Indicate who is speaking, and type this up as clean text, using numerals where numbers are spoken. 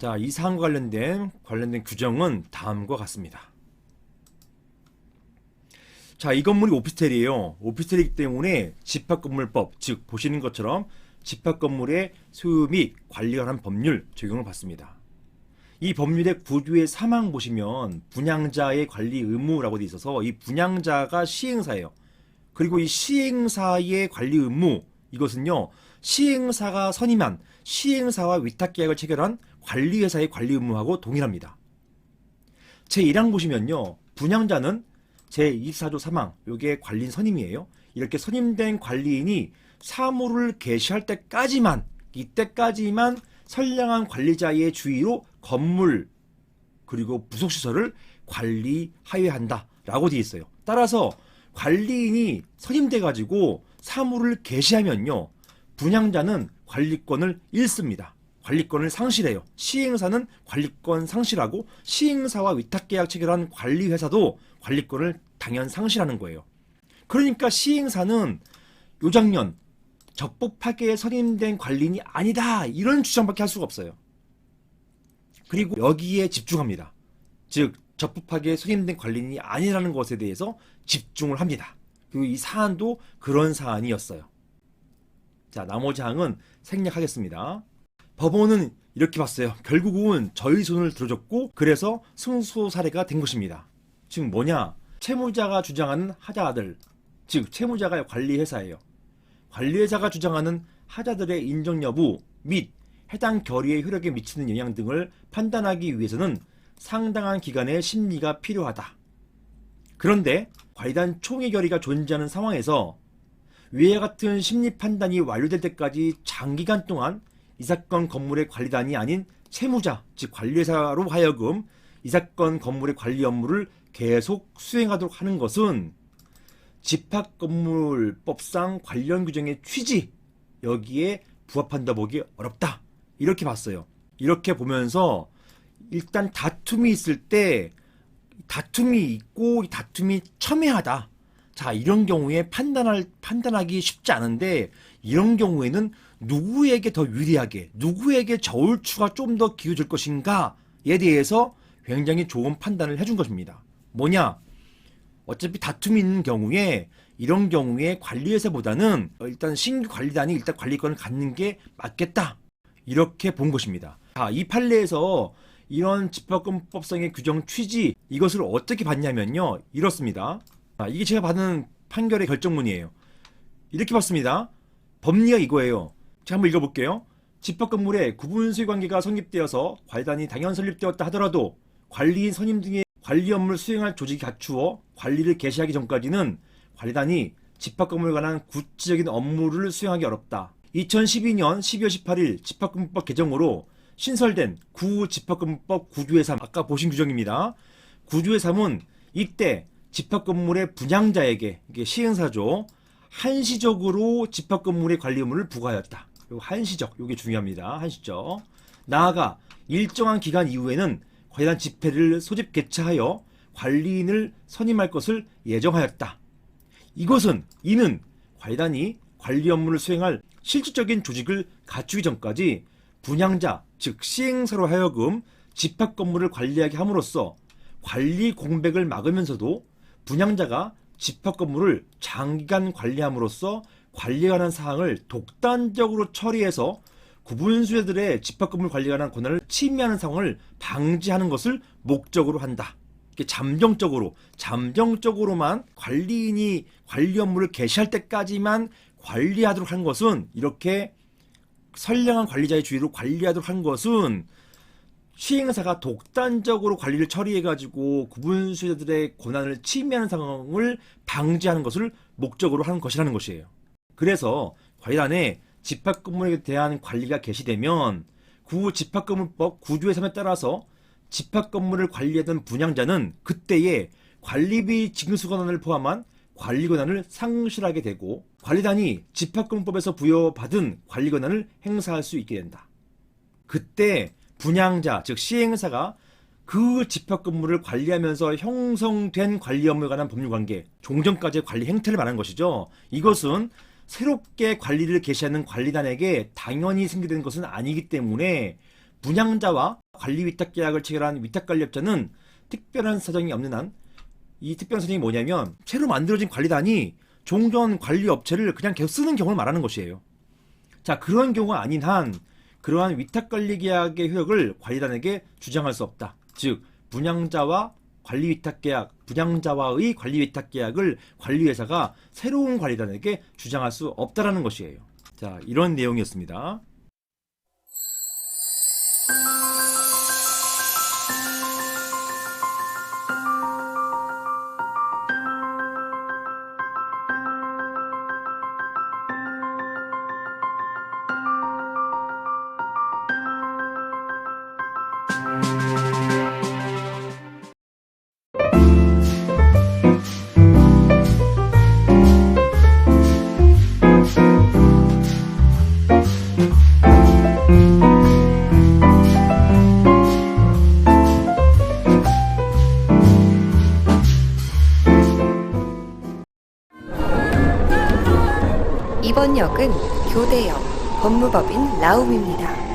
Speaker 1: 자, 이 사항과 관련된 규정은 다음과 같습니다. 자, 이 건물이 오피스텔이에요. 오피스텔이기 때문에 집합건물법, 즉 보시는 것처럼 집합건물의 소유 및 관리에 관한 법률 적용을 받습니다. 이 법률의 9조의 3항 보시면 분양자의 관리 의무라고 되어 있어서 이 분양자가 시행사예요. 그리고 이 시행사의 관리 의무, 이것은요, 시행사가 선임한 시행사와 위탁계약을 체결한 관리회사의 관리 의무하고 동일합니다. 제1항 보시면요, 분양자는 제24조 3항, 요게 관리인 선임이에요. 이렇게 선임된 관리인이 사무를 개시할 때까지만, 이때까지만 선량한 관리자의 주의로 건물 그리고 부속시설을 관리하여야 한다 라고 되어 있어요. 따라서 관리인이 선임돼 가지고 사무를 개시하면요, 분양자는 관리권을 잃습니다. 관리권을 상실해요. 시행사는 관리권 상실하고 시행사와 위탁계약 체결한 관리회사도 관리권을 당연 상실하는 거예요. 그러니까 시행사는 요 장면 적법하게 선임된 관리인이 아니다, 이런 주장밖에 할 수가 없어요. 그리고 여기에 집중합니다. 즉 적법하게 선임된 관리인이 아니라는 것에 대해서 집중을 합니다. 그리고 이 사안도 그런 사안이었어요. 자, 나머지 항은 생략하겠습니다. 법원은 이렇게 봤어요. 결국은 저희 손을 들어줬고 그래서 승소 사례가 된 것입니다. 즉 뭐냐, 채무자가 주장하는 하자들, 즉 채무자가 관리회사예요. 관리회사가 주장하는 하자들의 인정 여부 및 해당 결의의 효력에 미치는 영향 등을 판단하기 위해서는 상당한 기간의 심리가 필요하다. 그런데 관리단 총회 결의가 존재하는 상황에서 위와 같은 심리 판단이 완료될 때까지 장기간 동안 이 사건 건물의 관리단이 아닌 채무자, 즉 관리회사로 하여금 이 사건 건물의 관리 업무를 계속 수행하도록 하는 것은 집합건물법상 관련 규정의 취지, 여기에 부합한다 보기 어렵다, 이렇게 봤어요. 이렇게 보면서 일단 다툼이 있을 때 다툼이 있고 이 다툼이 첨예하다. 자, 이런 경우에 판단하기 쉽지 않은데, 이런 경우에는 누구에게 더 유리하게, 누구에게 저울추가 좀 더 기울어질 것인가에 대해서 굉장히 좋은 판단을 해준 것입니다. 뭐냐? 어차피 다툼이 있는 경우에, 이런 경우에 관리회사보다는 일단 신규 관리단이 일단 관리권을 갖는 게 맞겠다, 이렇게 본 것입니다. 자, 이 판례에서 이런 집합건물법상의 규정 취지, 이것을 어떻게 봤냐면요, 이렇습니다. 자, 이게 제가 받은 판결의 결정문이에요. 이렇게 봤습니다. 법리가 이거예요. 제가 한번 읽어볼게요. 집합건물에 구분수익관계가 성립되어서 관리단이 당연 설립되었다 하더라도 관리인 선임 등의 관리 업무를 수행할 조직이 갖추어 관리를 개시하기 전까지는 관리단이 집합건물에 관한 구체적인 업무를 수행하기 어렵다. 2012년 12월 18일 집합건물법 개정으로 신설된 구집합건물법 9조의 3, 아까 보신 규정입니다. 9조의 3은 이때 집합건물의 분양자에게, 이게 시행사죠, 한시적으로 집합건물의 관리 의무를 부과하였다. 요 한시적, 요게 중요합니다. 한시적. 나아가 일정한 기간 이후에는 관리단 집회를 소집 개최하여 관리인을 선임할 것을 예정하였다. 이는 관리단이 관리 업무를 수행할 실질적인 조직을 갖추기 전까지 분양자, 즉 시행사로 하여금 집합건물을 관리하게 함으로써 관리 공백을 막으면서도 분양자가 집합건물을 장기간 관리함으로써 관리에 관한 사항을 독단적으로 처리해서 구분수요들의 집합건물 관리에 관한 권한을 침해하는 상황을 방지하는 것을 목적으로 한다. 이렇게 잠정적으로만 관리인이 관리 업무를 개시할 때까지만 관리하도록 한 것은, 이렇게 선량한 관리자의 주의로 관리하도록 한 것은 시행사가 독단적으로 관리를 처리해가지고 구분수요자들의 권한을 침해하는 상황을 방지하는 것을 목적으로 하는 것이라는 것이에요. 그래서 관리단에 집합건물에 대한 관리가 개시되면 구집합건물법 9조의 3에 따라서 집합건물을 관리하던 분양자는 그때의 관리비 징수 권한을 포함한 관리 권한을 상실하게 되고 관리단이 집합건물법에서 부여받은 관리 권한을 행사할 수 있게 된다. 그때 분양자, 즉 시행사가 그 집합건물을 관리하면서 형성된 관리 업무에 관한 법률관계, 종전까지의 관리 행태를 말하는 것이죠. 이것은 새롭게 관리를 개시하는 관리단에게 당연히 생기는 것은 아니기 때문에 분양자와 관리위탁계약을 체결한 위탁관리업자는 특별한 사정이 없는 한, 이 특별한 사정이 뭐냐면 새로 만들어진 관리단이 종전 관리업체를 그냥 계속 쓰는 경우를 말하는 것이에요. 자, 그런 경우가 아닌 한 그러한 위탁관리계약의 효력을 관리단에게 주장할 수 없다. 즉 분양자와의 관리위탁계약을 관리회사가 새로운 관리단에게 주장할 수 없다라는 것이에요. 자, 이런 내용이었습니다.
Speaker 2: 이번 역은 교대역 법무법인 라움입니다.